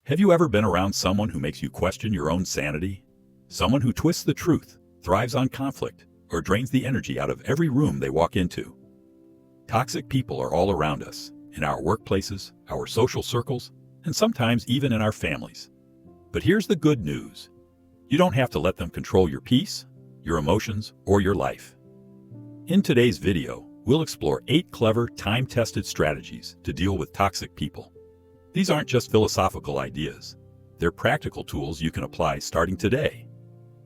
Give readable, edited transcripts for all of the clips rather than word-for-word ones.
Have you ever been around someone who makes you question your own sanity? Someone who twists the truth, thrives on conflict, or drains the energy out of every room they walk into? Toxic people are all around us, in our workplaces, our social circles, and sometimes even in our families. But here's the good news. You don't have to let them control your peace, your emotions, or your life. In today's video, we'll explore 8 clever, time-tested strategies to deal with toxic people. These aren't just philosophical ideas. They're practical tools you can apply starting today.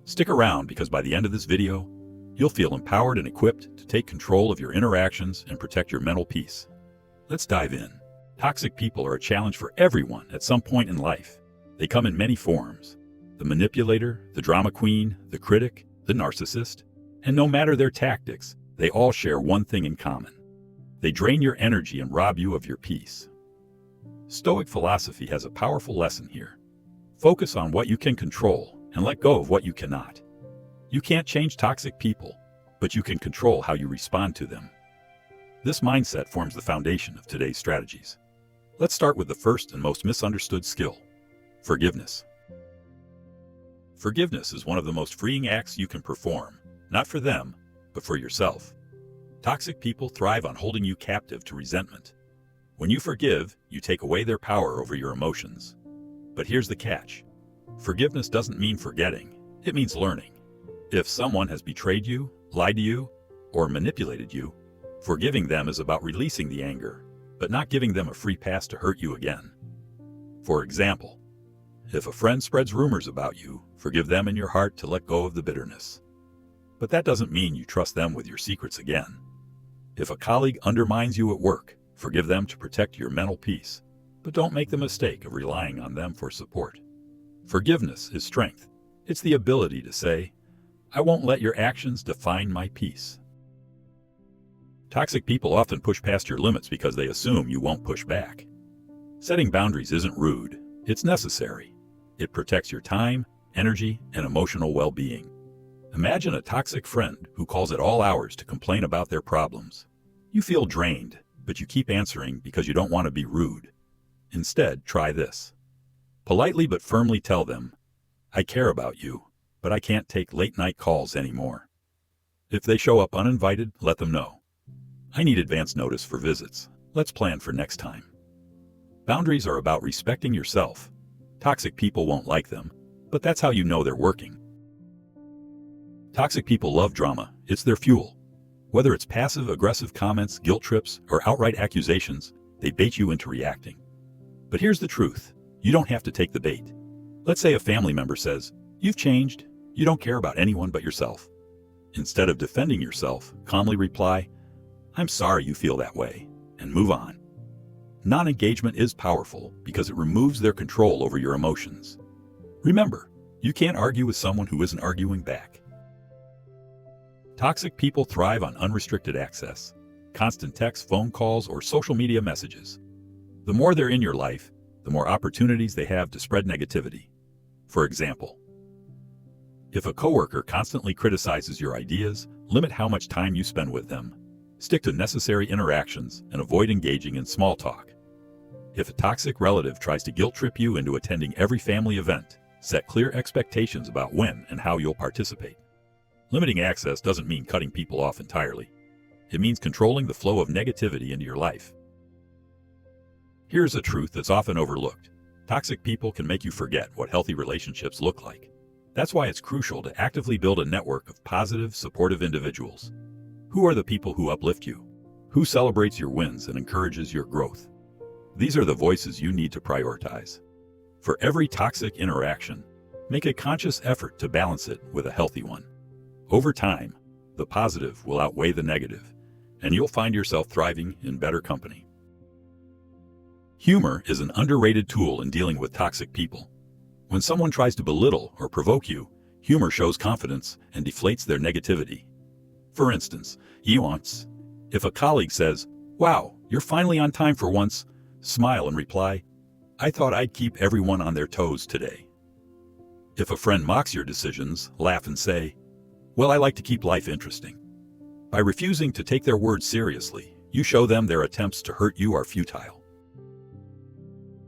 Stick around because by the end of this video, you'll feel empowered and equipped to take control of your interactions and protect your mental peace. Let's dive in. Toxic people are a challenge for everyone at some point in life. They come in many forms. The manipulator, the drama queen, the critic, the narcissist. And no matter their tactics, they all share one thing in common. They drain your energy and rob you of your peace. Stoic philosophy has a powerful lesson here. Focus on what you can control and let go of what you cannot. You can't change toxic people, but you can control how you respond to them. This mindset forms the foundation of today's strategies. Let's start with the first and most misunderstood skill: forgiveness. Forgiveness is one of the most freeing acts you can perform, not for them, but for yourself. Toxic people thrive on holding you captive to resentment. When you forgive, you take away their power over your emotions. But here's the catch. Forgiveness doesn't mean forgetting. It means learning. If someone has betrayed you, lied to you, or manipulated you, forgiving them is about releasing the anger, but not giving them a free pass to hurt you again. For example, if a friend spreads rumors about you, forgive them in your heart to let go of the bitterness. But that doesn't mean you trust them with your secrets again. If a colleague undermines you at work, forgive them to protect your mental peace, but don't make the mistake of relying on them for support. Forgiveness is strength. It's the ability to say, "I won't let your actions define my peace." Toxic people often push past your limits because they assume you won't push back. Setting boundaries isn't rude, it's necessary. It protects your time, energy, and emotional well-being. Imagine a toxic friend who calls at all hours to complain about their problems. You feel drained, but you keep answering because you don't want to be rude. Instead, try this. Politely but firmly tell them, "I care about you, but I can't take late-night calls anymore." If they show up uninvited, let them know. "I need advance notice for visits. Let's plan for next time." Boundaries are about respecting yourself. Toxic people won't like them, but that's how you know they're working. Toxic people love drama. It's their fuel. Whether it's passive-aggressive comments, guilt trips, or outright accusations, they bait you into reacting. But here's the truth. You don't have to take the bait. Let's say a family member says, "You've changed. You don't care about anyone but yourself." Instead of defending yourself, calmly reply, "I'm sorry you feel that way," and move on. Non-engagement is powerful because it removes their control over your emotions. Remember, you can't argue with someone who isn't arguing back. Toxic people thrive on unrestricted access, constant text, phone calls, or social media messages. The more they're in your life, the more opportunities they have to spread negativity. For example, if a coworker constantly criticizes your ideas, limit how much time you spend with them. Stick to necessary interactions and avoid engaging in small talk. If a toxic relative tries to guilt trip you into attending every family event, set clear expectations about when and how you'll participate. Limiting access doesn't mean cutting people off entirely. It means controlling the flow of negativity into your life. Here's a truth that's often overlooked. Toxic people can make you forget what healthy relationships look like. That's why it's crucial to actively build a network of positive, supportive individuals. Who are the people who uplift you? Who celebrates your wins and encourages your growth? These are the voices you need to prioritize. For every toxic interaction, make a conscious effort to balance it with a healthy one. Over time, the positive will outweigh the negative, and you'll find yourself thriving in better company. Humor is an underrated tool in dealing with toxic people. When someone tries to belittle or provoke you, humor shows confidence and deflates their negativity. For instance, if a colleague says, "Wow, you're finally on time for once," smile and reply, "I thought I'd keep everyone on their toes today." If a friend mocks your decisions, laugh and say, "Well, I like to keep life interesting." By refusing to take their words seriously, you show them their attempts to hurt you are futile.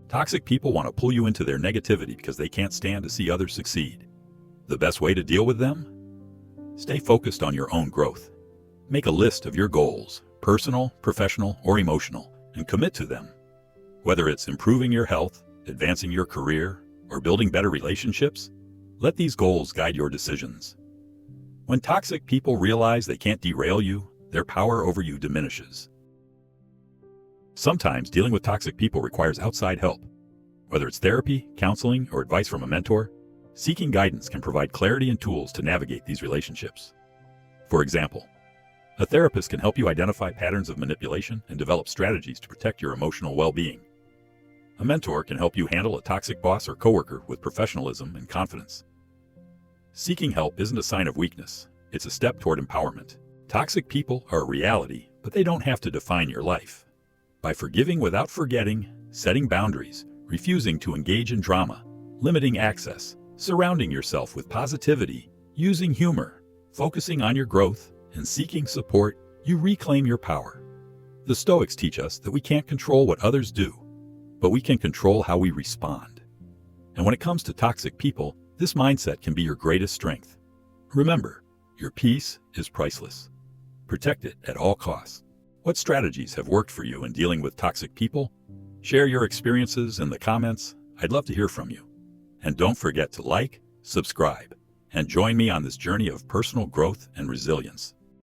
Toxic people want to pull you into their negativity because they can't stand to see others succeed. The best way to deal with them? Stay focused on your own growth. Make a list of your goals, personal, professional, or emotional, and commit to them. Whether it's improving your health, advancing your career, or building better relationships, let these goals guide your decisions. When toxic people realize they can't derail you, their power over you diminishes. Sometimes dealing with toxic people requires outside help. Whether it's therapy, counseling, or advice from a mentor, seeking guidance can provide clarity and tools to navigate these relationships. For example, a therapist can help you identify patterns of manipulation and develop strategies to protect your emotional well-being. A mentor can help you handle a toxic boss or coworker with professionalism and confidence. Seeking help isn't a sign of weakness, it's a step toward empowerment. Toxic people are a reality, but they don't have to define your life. By forgiving without forgetting, setting boundaries, refusing to engage in drama, limiting access, surrounding yourself with positivity, using humor, focusing on your growth, and seeking support, you reclaim your power. The Stoics teach us that we can't control what others do, but we can control how we respond. And when it comes to toxic people, this mindset can be your greatest strength. Remember, your peace is priceless. Protect it at all costs. What strategies have worked for you in dealing with toxic people? Share your experiences in the comments. I'd love to hear from you. And don't forget to like, subscribe, and join me on this journey of personal growth and resilience.